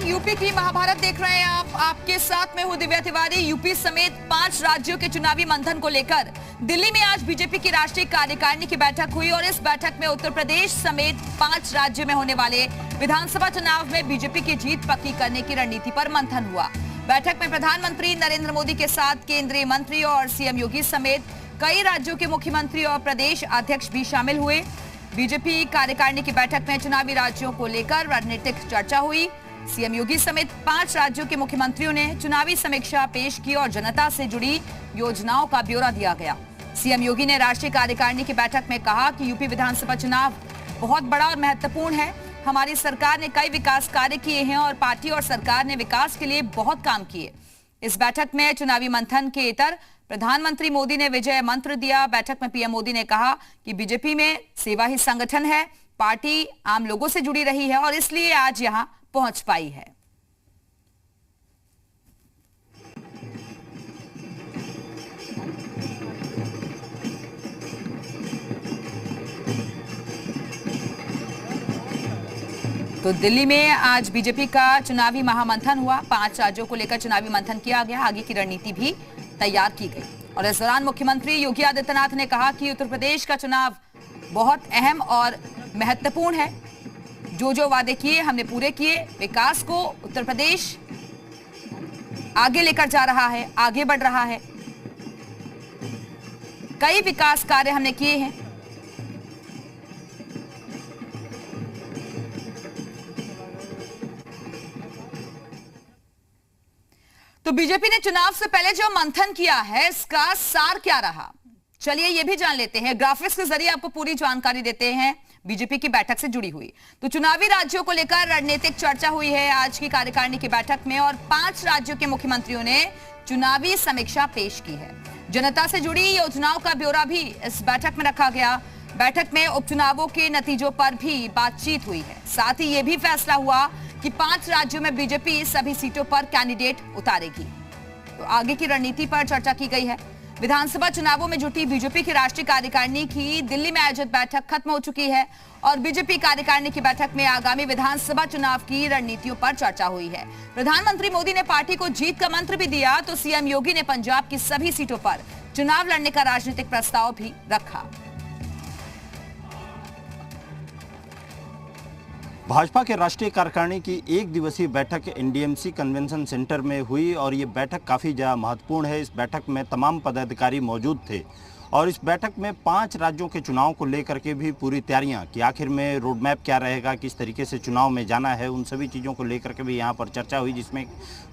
UP की महाभारत देख रहे हैं आप। आपके साथ में हूं दिव्या तिवारी। यूपी समेत 5 राज्यों के चुनावी मंथन को लेकर दिल्ली में आज बीजेपी की राष्ट्रीय कार्यकारिणी की बैठक हुई और इस बैठक में उत्तर प्रदेश समेत 5 राज्यों में होने वाले विधानसभा चुनाव में बीजेपी की जीत पक्की करने की रणनीति पर मंथन हुआ। बैठक में प्रधानमंत्री नरेंद्र मोदी के साथ केंद्रीय मंत्री और सीएम योगी समेत कई राज्यों के मुख्यमंत्री और प्रदेश अध्यक्ष भी शामिल हुए। बीजेपी कार्यकारिणी की बैठक में चुनावी राज्यों को लेकर रणनीतिक चर्चा हुई। सीएम योगी समेत 5 राज्यों के मुख्यमंत्रियों ने चुनावी समीक्षा पेश की और जनता से जुड़ी योजनाओं का ब्यौरा दिया गया। सीएम योगी ने राष्ट्रीय कार्यकारिणी की बैठक में कहा कि यूपी विधानसभा चुनाव बहुत बड़ा और महत्वपूर्ण है। हमारी सरकार ने कई विकास कार्य किए हैं और पार्टी और सरकार ने विकास के लिए बहुत काम किए। इस बैठक में चुनावी मंथन के इतर प्रधानमंत्री मोदी ने विजय मंत्र दिया। बैठक में पीएम मोदी ने कहा कि बीजेपी में सेवा ही संगठन है, पार्टी आम लोगों से जुड़ी रही है और इसलिए आज यहां पहुंच पाई है। तो दिल्ली में आज बीजेपी का चुनावी महामंथन हुआ। 5 राज्यों को लेकर चुनावी मंथन किया गया। आगे की रणनीति भी तैयार की गई और इस दौरान मुख्यमंत्री योगी आदित्यनाथ ने कहा कि उत्तर प्रदेश का चुनाव बहुत अहम और महत्वपूर्ण है। जो वादे किए हमने पूरे किए। विकास को उत्तर प्रदेश आगे लेकर जा रहा है, आगे बढ़ रहा है। कई विकास कार्य हमने किए हैं। तो बीजेपी ने चुनाव से पहले जो मंथन किया है इसका सार क्या रहा, चलिए ये भी जान लेते हैं। ग्राफिक्स के जरिए आपको पूरी जानकारी देते हैं बीजेपी की बैठक से जुड़ी हुई। तो चुनावी राज्यों को लेकर रणनीतिक चर्चा हुई है आज की कार्यकारिणी की बैठक में और 5 राज्यों के मुख्यमंत्रियों ने चुनावी समीक्षा पेश की है। जनता से जुड़ी योजनाओं का ब्यौरा भी इस बैठक में रखा गया। बैठक में उपचुनावों के नतीजों पर भी बातचीत हुई है। साथ ही यह भी फैसला हुआ कि 5 राज्यों में बीजेपी सभी सीटों पर कैंडिडेट उतारेगी। तो आगे की रणनीति पर चर्चा की गई है। विधानसभा चुनावों में जुटी बीजेपी की राष्ट्रीय कार्यकारिणी की दिल्ली में आयोजित बैठक खत्म हो चुकी है और बीजेपी कार्यकारिणी की बैठक में आगामी विधानसभा चुनाव की रणनीतियों पर चर्चा हुई है। प्रधानमंत्री मोदी ने पार्टी को जीत का मंत्र भी दिया तो सीएम योगी ने पंजाब की सभी सीटों पर चुनाव लड़ने का राजनीतिक प्रस्ताव भी रखा। भाजपा के राष्ट्रीय कार्यकारिणी की 1 दिवसीय बैठक एनडीएमसी कन्वेंशन सेंटर में हुई और ये बैठक काफ़ी ज़्यादा महत्वपूर्ण है। इस बैठक में तमाम पदाधिकारी मौजूद थे और इस बैठक में 5 राज्यों के चुनाव को लेकर के भी पूरी तैयारियां कि आखिर में रोड मैप क्या रहेगा, किस तरीके से चुनाव में जाना है, उन सभी चीज़ों को लेकर के भी यहाँ पर चर्चा हुई, जिसमें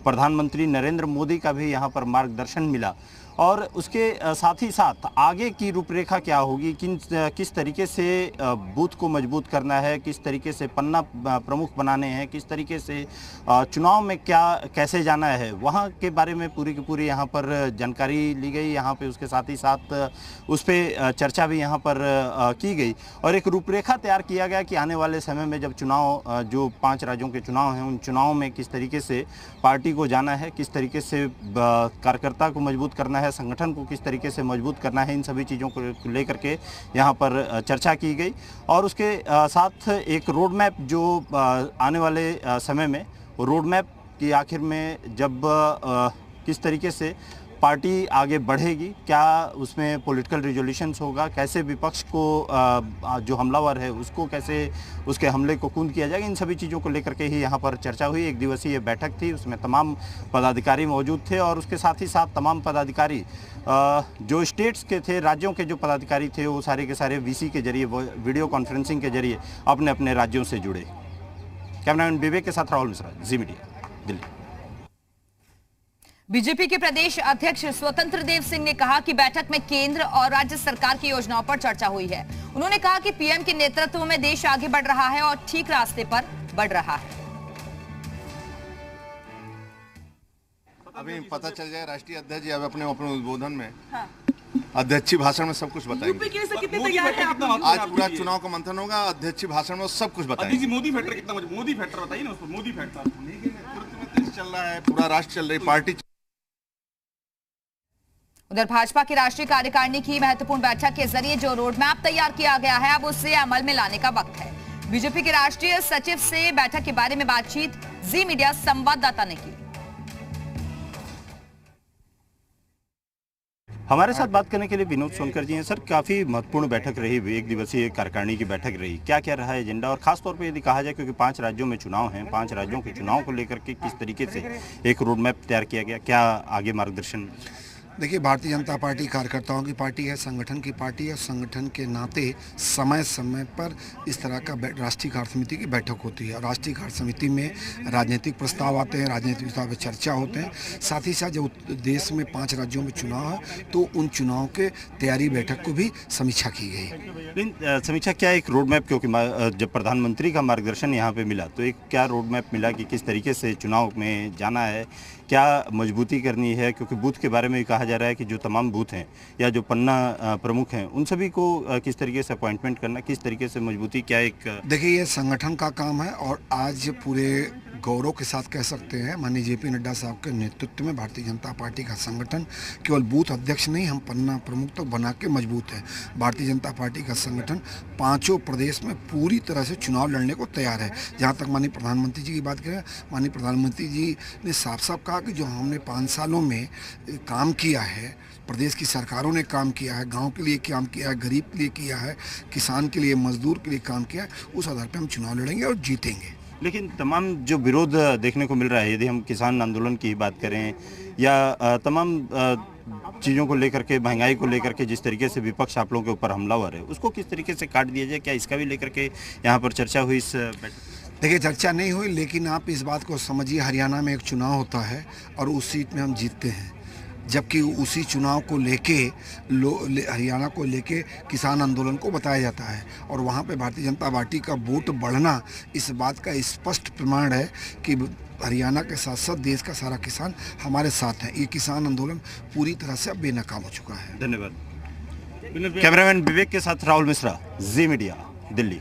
प्रधानमंत्री नरेंद्र मोदी का भी यहाँ पर मार्गदर्शन मिला। और उसके साथ ही साथ आगे की रूपरेखा क्या होगी, किस तरीके से बूथ को मजबूत करना है, किस तरीके से पन्ना प्रमुख बनाने हैं, किस तरीके से चुनाव में कैसे जाना है, वहाँ के बारे में पूरी की पूरी यहाँ पर जानकारी ली गई। यहाँ पे उसके साथ ही साथ उस पर चर्चा भी यहाँ पर की गई और एक रूपरेखा तैयार किया गया कि आने वाले समय में जब चुनाव, जो 5 राज्यों के चुनाव हैं, उन चुनाव में किस तरीके से पार्टी को जाना है, किस तरीके से कार्यकर्ता को मजबूत करना है, संगठन को किस तरीके से मजबूत करना है, इन सभी चीज़ों को लेकर के यहाँ पर चर्चा की गई। और उसके साथ एक रोड मैप जो आने वाले समय में रोड मैप की आखिर में जब किस तरीके से पार्टी आगे बढ़ेगी, क्या उसमें पॉलिटिकल रिजोल्यूशंस होगा, कैसे विपक्ष को जो हमलावर है उसको कैसे उसके हमले को कूंद किया जाएगा, इन सभी चीज़ों को लेकर के ही यहाँ पर चर्चा हुई। 1 दिवसीय बैठक थी, उसमें तमाम पदाधिकारी मौजूद थे और उसके साथ ही साथ तमाम पदाधिकारी जो स्टेट्स के थे, राज्यों के जो पदाधिकारी थे, वो सारे के सारे वीसी के जरिए, वीडियो कॉन्फ्रेंसिंग के जरिए अपने अपने राज्यों से जुड़े। कैमरामैन विवेक के साथ राहुल मिश्रा, जी मीडिया, दिल्ली। बीजेपी के प्रदेश अध्यक्ष स्वतंत्र देव सिंह ने कहा कि बैठक में केंद्र और राज्य सरकार की योजनाओं पर चर्चा हुई है। उन्होंने कहा कि पीएम के नेतृत्व में देश आगे बढ़ रहा है और ठीक रास्ते पर बढ़ रहा है। अभी पता चल जाए राष्ट्रीय अध्यक्ष जी अब अपने उद्बोधन में अध्यक्षीय भाषण में सब कुछ बताएंगे। आज पूरा चुनाव का मंथन होगा, अध्यक्षीय भाषण में सब कुछ बताएंगे। मोदी फैक्टर कितना, मोदी फैक्टर बताइए ना उस पर। मोदी फैक्टर चल रहा है, पूरा राष्ट्र चल रही, पार्टी। उधर भाजपा की राष्ट्रीय कार्यकारिणी की महत्वपूर्ण बैठक के जरिए जो रोड मैप तैयार किया गया है अब उसे अमल में लाने का वक्त है। बीजेपी के राष्ट्रीय सचिव से बैठक के बारे में बातचीत जी मीडिया संवाददाता ने की। हमारे साथ बात करने के लिए विनोद सोनकर जी हैं। सर, काफ़ी महत्वपूर्ण बैठक रही, एक दिवसीय कार्यकारिणी की बैठक रही, क्या क्या रहा एजेंडा, और खासतौर पे यदि कहा जाए क्योंकि 5 राज्यों में चुनाव हैं, 5 राज्यों के चुनाव को लेकर के किस तरीके से एक रोड मैप तैयार किया गया, क्या आगे मार्गदर्शन? देखिए, भारतीय जनता पार्टी कार्यकर्ताओं की पार्टी है, संगठन की पार्टी है। संगठन के नाते समय समय पर इस तरह का राष्ट्रीय कार्य समिति की बैठक होती है और राष्ट्रीय कार्य समिति में राजनीतिक प्रस्ताव आते हैं, राजनीतिक प्रस्ताव पर चर्चा होते हैं। साथ ही साथ जब देश में 5 राज्यों में चुनाव है तो उन चुनाव के तैयारी बैठक को भी समीक्षा की गई। लेकिन समीक्षा क्या, एक रोड मैप, क्योंकि जब प्रधानमंत्री का मार्गदर्शन यहाँ पे मिला तो एक क्या रोड मैप मिला कि किस तरीके से चुनाव में जाना है, क्या मजबूती करनी है, क्योंकि बूथ के बारे में कहा जा रहा है कि जो तमाम बूथ हैं या जो पन्ना प्रमुख हैं उन सभी को किस तरीके से अपॉइंटमेंट करना, किस तरीके से मजबूती, क्या एक देखिए, ये संगठन का काम है और आज पूरे गौरव के साथ कह सकते हैं माननीय जेपी नड्डा साहब के नेतृत्व में भारतीय जनता पार्टी का संगठन केवल बूथ अध्यक्ष नहीं, हम पन्ना प्रमुख तो बना के मजबूत है। भारतीय जनता पार्टी का संगठन 5 प्रदेश में पूरी तरह से चुनाव लड़ने को तैयार है। जहाँ तक माननीय प्रधानमंत्री जी की बात करें, माननीय प्रधानमंत्री जी ने साफ साफ कहा कि जो हमने 5 सालों में काम किया है, प्रदेश की सरकारों ने काम किया है, गांव के लिए काम किया है, गरीब के लिए किया है, किसान के लिए, मजदूर के लिए काम किया है, उस आधार पर हम चुनाव लड़ेंगे और जीतेंगे। लेकिन तमाम जो विरोध देखने को मिल रहा है, यदि हम किसान आंदोलन की बात करें या तमाम चीज़ों को लेकर के, महंगाई को लेकर के जिस तरीके से विपक्ष आप लोगों के ऊपर हमलावर है, उसको किस तरीके से काट दिया जाए, क्या इसका भी लेकर के यहाँ पर चर्चा हुई इस देखिए, चर्चा नहीं हुई, लेकिन आप इस बात को समझिए, हरियाणा में एक चुनाव होता है और उस सीट में हम जीतते हैं, जबकि उसी चुनाव को लेके हरियाणा को लेके किसान आंदोलन को बताया जाता है और वहाँ पे भारतीय जनता पार्टी का वोट बढ़ना इस बात का स्पष्ट प्रमाण है कि हरियाणा के साथ साथ देश का सारा किसान हमारे साथ है। ये किसान आंदोलन पूरी तरह से अब बेनकाम हो चुका है। धन्यवाद। कैमरामैन विवेक के साथ राहुल मिश्रा, जी मीडिया, दिल्ली।